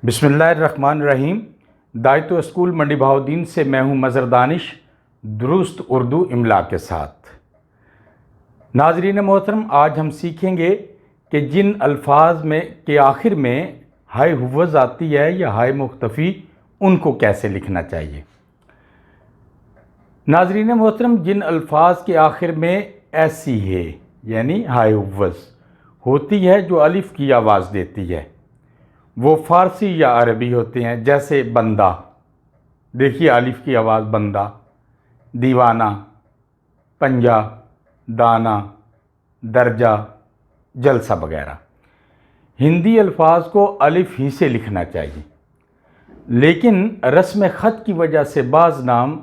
बिस्मिल्लाहिर्रहमानिर्रहीम। दायित्व स्कूल मंडी बहाउद्दीन से मैं हूं मज़हर दानिश, दुरुस्त उर्दू इमला के साथ। नाज़रीन मोहतरम, आज हम सीखेंगे कि जिन अल्फाज में के आखिर में हाय हुव्वज़ आती है या हाय मुख्तफ़ी, उनको कैसे लिखना चाहिए। नाज़रीन मोहतरम, जिन अल्फाज के आखिर में ऐसी है यानी हाय हुव्वज़ होती है जो अलिफ़ की आवाज़ देती है, वो फ़ारसी या अरबी होते हैं। जैसे बंदा, देखिए अलिफ़ की आवाज़ बंदा, दीवाना, पंजा, दाना, दर्जा, जलसा वगैरह। हिंदी अल्फाज को अलिफ़ ही से लिखना चाहिए, लेकिन रस्म ख़त की वजह से बाज़ नाम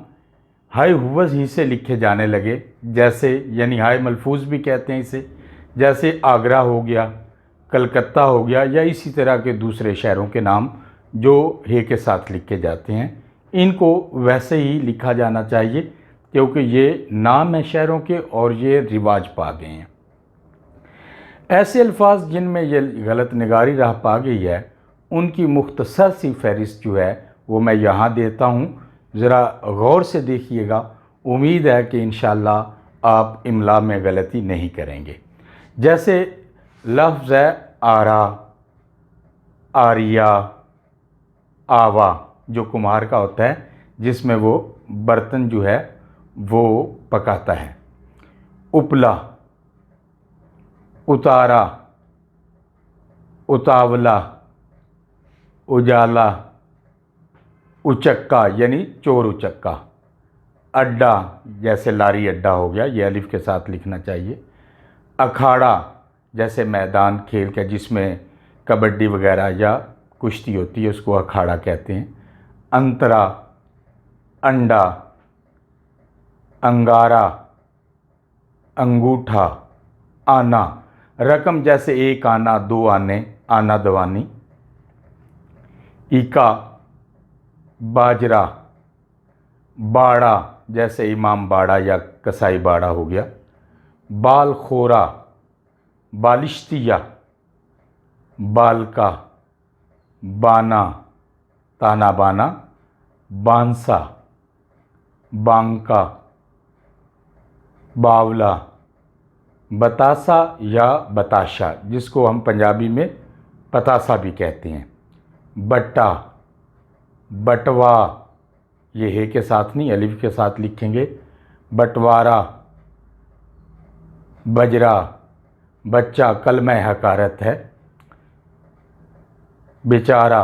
हाय हुव्वज़ ही से लिखे जाने लगे। जैसे यानी हाय मलफूज भी कहते हैं इसे, जैसे आगरा हो गया, कलकत्ता हो गया, या इसी तरह के दूसरे शहरों के नाम जो हे के साथ लिखे जाते हैं, इनको वैसे ही लिखा जाना चाहिए क्योंकि ये नाम है शहरों के और ये रिवाज पा गए हैं। ऐसे अल्फाज जिनमें ये गलत निगारी राह पा गई है, उनकी मुख्तसर सी फहरिस्त जो है वो मैं यहाँ देता हूँ। ज़रा गौर से देखिएगा। उम्मीद है कि इंशाअल्लाह आप इमला में गलती नहीं करेंगे। जैसे लफ्ज़ है आरा, आरिया, आवा, जो कुम्हार का होता है, जिसमें वो बर्तन जो है वो पकाता है। उपला, उतारा, उतावला, उजाला, उचक्का यानी चोर उचक्का। अड्डा, जैसे लारी अड्डा हो गया, ये अलिफ़ के साथ लिखना चाहिए। अखाड़ा, जैसे मैदान खेल का जिसमें कबड्डी वगैरह या कुश्ती होती है, उसको अखाड़ा कहते हैं। अंतरा, अंडा, अंगारा, अंगूठा, आना। रकम, जैसे एक आना, दो आने, आना दवानी। इका, बाजरा, बाड़ा, जैसे इमाम बाड़ा या कसाई बाड़ा हो गया। बाल खोरा, बालिश्तिया, बालका, बाना, ताना बाना, बांसा, बांका, बावला, बतासा या बताशा, जिसको हम पंजाबी में पतासा भी कहते हैं। बट्टा, बटवा, ये हे के साथ नहीं अलिफ के साथ लिखेंगे। बटवारा, बजरा, बच्चा कलमा हकारत है। बेचारा,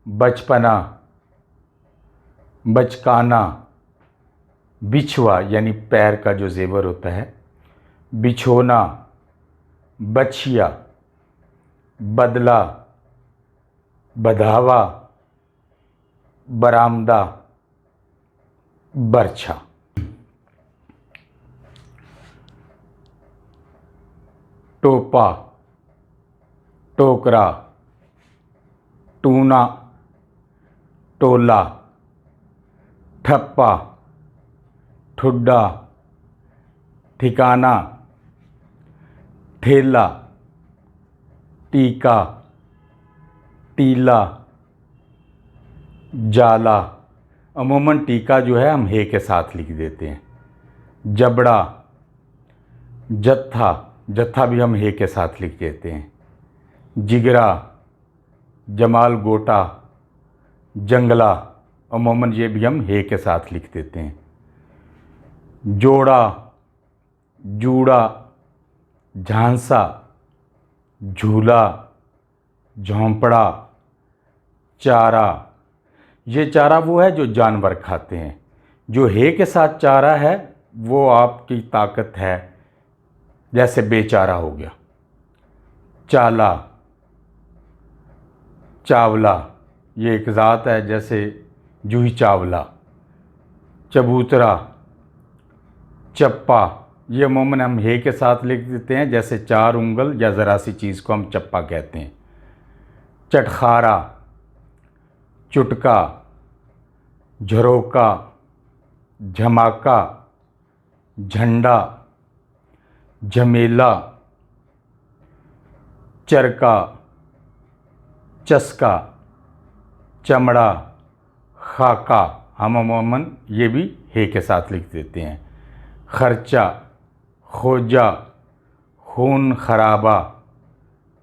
बचपना, बचकाना, बिछुआ यानी पैर का जो जेवर होता है। बिछोना, बछिया, बदला, बधावा, बरामदा, बरछा। टोपा, टोकरा, टूना, टोला, ठप्पा, ठुड्डा, ठिकाना, ठेला, टीका, टीला, जाला। अमूमन टीका जो है हम हे के साथ लिख देते हैं। जबड़ा, जत्था, जत्था भी हम हे के साथ लिख देते हैं। जिगरा, जमाल गोटा, जंगला, अमूमन ये भी हम हे के साथ लिख देते हैं। जोड़ा, जूड़ा, झांसा, झूला, झोंपड़ा, चारा। ये चारा वो है जो जानवर खाते हैं। जो हे के साथ चारा है वो आपकी ताकत है, जैसे बेचारा हो गया। चाला, चावला, ये एक ज़ात है, जैसे जूही चावला। चबूतरा, चप्पा, ये अमूमन हम हे के साथ लिख देते हैं, जैसे चार उंगल या ज़रा सी चीज़ को हम चप्पा कहते हैं। चटखारा, चुटका, झरोका, झमाका, झंडा, झमेला, चरका, चस्का, चमड़ा, खाका हम अमूमन ये भी हे के साथ लिख देते हैं। खर्चा, खोजा, खून खराबा,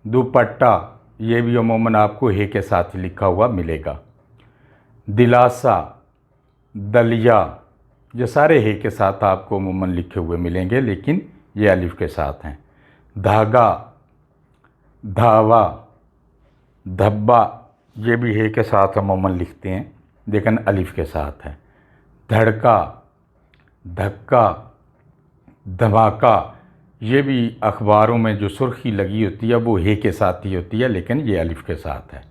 दुपट्टा ये भी अमूमन आपको हे के साथ ही लिखा हुआ मिलेगा। दिलासा, दलिया ये सारे हे के साथ आपको अमूमन लिखे हुए मिलेंगे, लेकिन ये अलिफ के साथ हैं। धागा, धावा, धब्बा ये भी हे के साथ अमूमन लिखते हैं, लेकिन अलिफ के साथ है। धड़का, धक्का, धमाका ये भी अखबारों में जो सुर्खी लगी होती है वो हे के साथ ही होती है, लेकिन ये अलिफ के साथ है।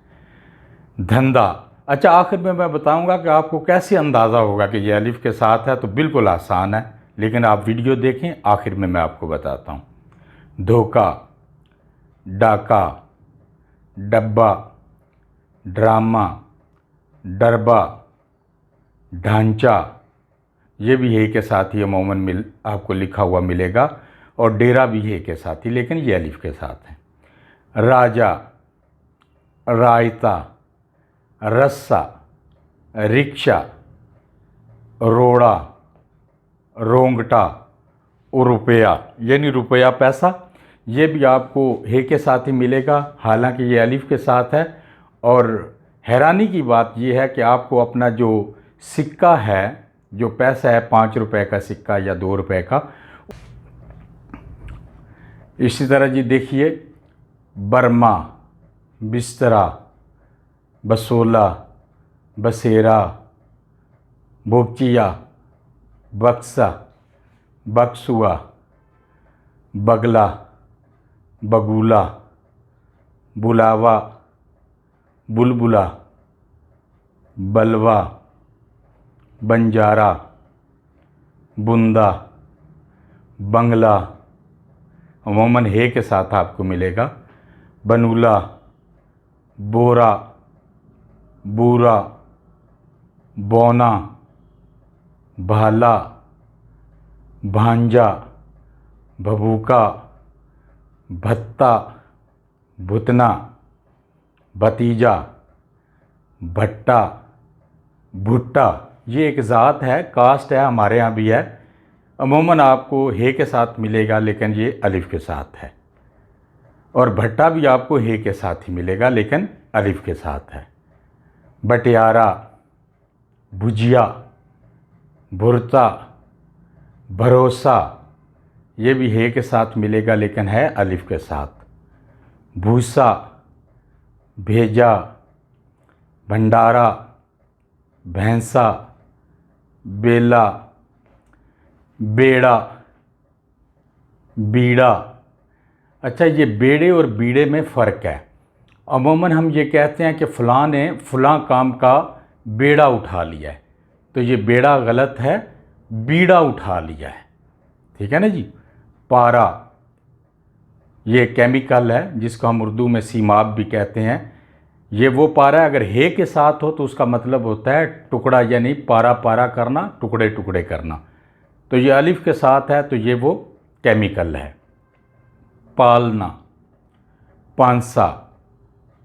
धंधा, अच्छा आखिर में मैं बताऊंगा कि आपको कैसे अंदाज़ा होगा कि ये अलिफ के साथ है, तो बिल्कुल आसान है, लेकिन आप वीडियो देखें, आखिर में मैं आपको बताता हूँ। धोखा, डाका, डब्बा, ड्रामा, डरबा, ढांचा ये भी हे के साथ ही अमूमन आपको लिखा हुआ मिलेगा, और डेरा भी हे के साथ ही, लेकिन ये अलिफ के साथ है। राजा, रायता, रस्सा, रिक्शा, रोड़ा, रोंगटा और रुपया यानी रुपया पैसा ये भी आपको हे के साथ ही मिलेगा, हालांकि ये अलिफ के साथ है। और हैरानी की बात ये है कि आपको अपना जो सिक्का है, जो पैसा है 5 रुपए का सिक्का या 2 रुपए का, इसी तरह जी देखिए बर्मा, बिस्तरा, बसोला, बसेरा, बोपचिया, बक्सा, बक्सुआ, बगला, बगुला, बुलावा, बुलबुला, बलवा, बंजारा, बुंदा, बंगला अमूमन हे के साथ आपको मिलेगा। बनूला, बोरा, बूरा, बौना, भाला, भांजा, भभूका, भत्ता, भुतना, भतीजा, भट्टा, भुट्टा ये एक ज़ात है, कास्ट है, हमारे यहाँ भी है, अमूमन आपको हे के साथ मिलेगा, लेकिन ये अलिफ के साथ है। और भट्टा भी आपको हे के साथ ही मिलेगा, लेकिन अलिफ के साथ है। बटियारा, भुजिया, भुरता, भरोसा ये भी हे के साथ मिलेगा, लेकिन है अलिफ के साथ। भूसा, भेजा, भंडारा, भैंसा, बेला, बेड़ा, बीड़ा। अच्छा ये बेड़े और बीड़े में फ़र्क है। अमूमन हम ये कहते हैं कि फ़लाँ ने फ़लाँ काम का बेड़ा उठा लिया है, तो ये बेड़ा गलत है, बीड़ा उठा लिया है, ठीक है ना जी। पारा ये केमिकल है जिसको हम उर्दू में सीमाब भी कहते हैं। ये वो पारा अगर हे के साथ हो तो उसका मतलब होता है टुकड़ा, यानी पारा पारा करना, टुकड़े टुकड़े करना। तो ये अलिफ के साथ है, तो ये वो केमिकल है। पालना, पांसा,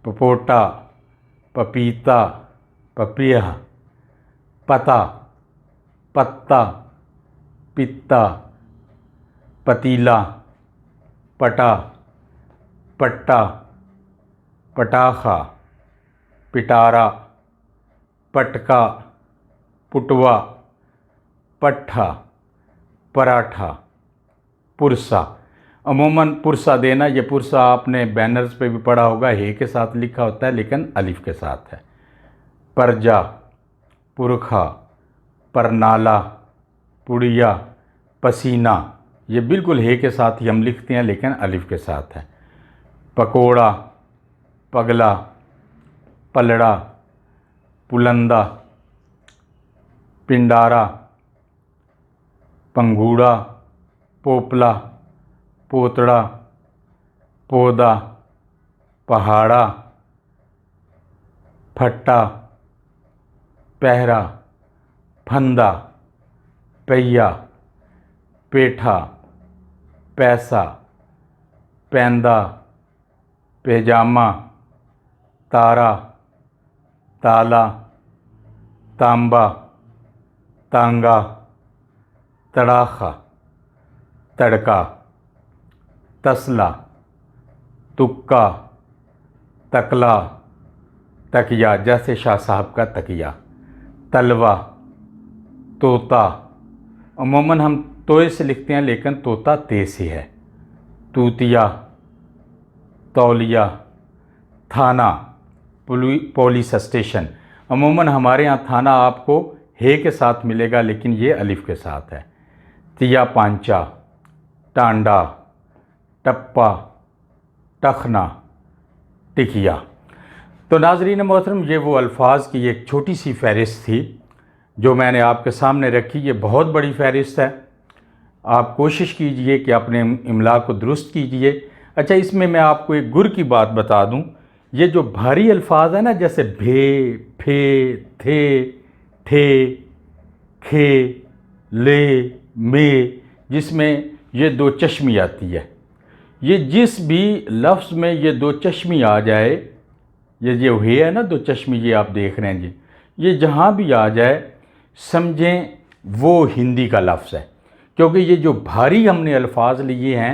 पपोटा, पपीता, पपिया, पता, पत्ता, पित्ता, पतीला, पटा, पट्टा, पटाखा, पिटारा, पटका, पुटवा, पट्ठा, पराठा, पुरसा। अमूमन पुरसा देना, ये पुरसा आपने बैनर्स पे भी पढ़ा होगा, हे के साथ लिखा होता है, लेकिन अलिफ के साथ है। परजा, पुरखा, परनाला, पुड़िया, पसीना ये बिल्कुल हे के साथ ही हम लिखते हैं, लेकिन अलिफ के साथ है। पकोड़ा, पगला, पलड़ा, पुलंदा, पिंडारा, पंगूड़ा, पोपला, पोतड़ा, पौधा, पहाड़ा, फट्टा, पहरा, फंदा, पैया, पेठा, पैसा, पैंदा, पैजामा, तारा, ताला, तांबा, तांगा, तड़ाखा, तड़का, तसला, तुक्का, तकला, तकिया जैसे शाह साहब का तकिया, तलवा, तोता, अमूमन हम तोए से लिखते हैं लेकिन तोता ते से है, तूतिया, तौलिया, थाना, पुलिस स्टेशन। अमूमन हमारे यहाँ थाना आपको हे के साथ मिलेगा लेकिन ये अलिफ के साथ है। तिया पांचा, टांडा, टप्पा, टखना, टिकिया। तो नाज़रीन मोहतरम, ये वो अल्फाज की एक छोटी सी फ़हरिस्त थी जो मैंने आपके सामने रखी। ये बहुत बड़ी फ़हरिस्त है, आप कोशिश कीजिए कि अपने इमला को दुरुस्त कीजिए। अच्छा, इसमें मैं आपको एक गुर की बात बता दूं, ये जो भारी अल्फाज है ना, जैसे भे, फे, थे, ठे, खे, ले, में, जिसमें ये दो चश्मी आती है, ये जिस भी लफ्ज़ में ये दो चश्मी आ जाए, ये जो है ना दो चश्मी, ये आप देख रहे हैं जी, ये जहाँ भी आ जाए समझें वो हिंदी का लफ्ज़ है। क्योंकि ये जो भारी हमने अल्फाज लिए हैं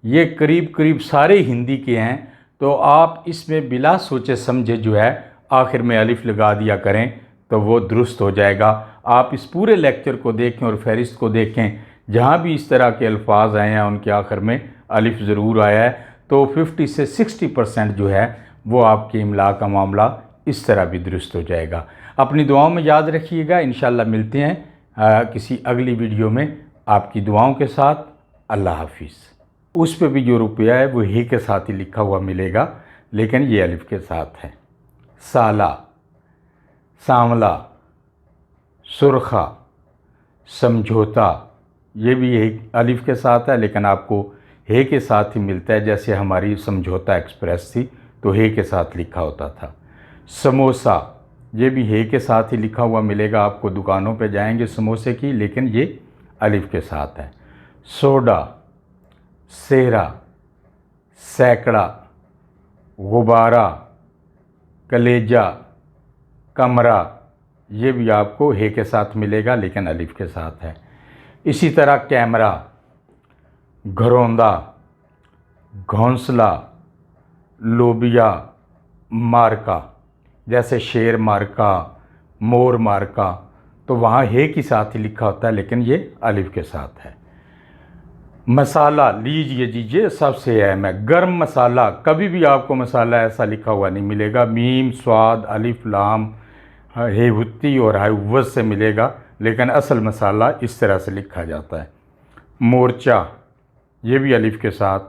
ये करीब करीब सारे हिंदी के हैं, तो आप इसमें बिला सोचे समझे जो है आखिर में अलिफ लगा दिया करें तो वो दुरुस्त हो जाएगा। आप इस पूरे लेक्चर को देखें और फहरिस्त को देखें, जहाँ भी इस तरह के अल्फाज आए हैं उनके आखिर में अलिफ ज़रूर आया है, तो 50 से 60% जो है वो आपके इमला का मामला इस तरह भी दुरुस्त हो जाएगा। अपनी दुआओं में याद रखिएगा। इंशाल्लाह मिलते हैं किसी अगली वीडियो में आपकी दुआओं के साथ। अल्लाह हाफिज़। उस पे भी जो रुपया है वो हे के साथ ही लिखा हुआ मिलेगा लेकिन ये अलिफ के साथ है। साला, सांवला, सुरखा, समझौता, ये भी एक अलिफ के साथ है लेकिन आपको हे के साथ ही मिलता है। जैसे हमारी समझौता एक्सप्रेस थी तो हे के साथ लिखा होता था। समोसा, ये भी हे के साथ ही लिखा हुआ मिलेगा, आपको दुकानों पे जाएंगे समोसे की, लेकिन ये अलिफ के साथ है। सोडा, सेहरा, सैकड़ा, गुब्बारा, कलेजा, कमरा, ये भी आपको हे के साथ मिलेगा लेकिन अलिफ के साथ है। इसी तरह कैमरा, घरौंदा, घोंसला, लोबिया, मार्का, जैसे शेर मार्का, मोर मार्का, तो वहाँ हे के साथ ही लिखा होता है लेकिन ये अलिफ के साथ है। मसाला, लीजिए जीजिए, सबसे अहम है गर्म मसाला, कभी भी आपको मसाला ऐसा लिखा हुआ नहीं मिलेगा। मीम, स्वाद, अलिफ, लाम, हे हुत्ती और हाउवज से मिलेगा लेकिन असल मसाला इस तरह से लिखा जाता है। मोर्चा, ये भी अलिफ के साथ।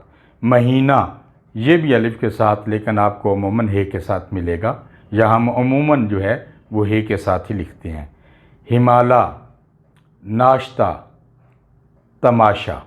महीना, ये भी अलिफ के साथ लेकिन आपको अमूमन हे के साथ मिलेगा, या हम अमूमन जो है वो हे के साथ ही लिखते हैं। हिमाला, नाश्ता, तमाशा।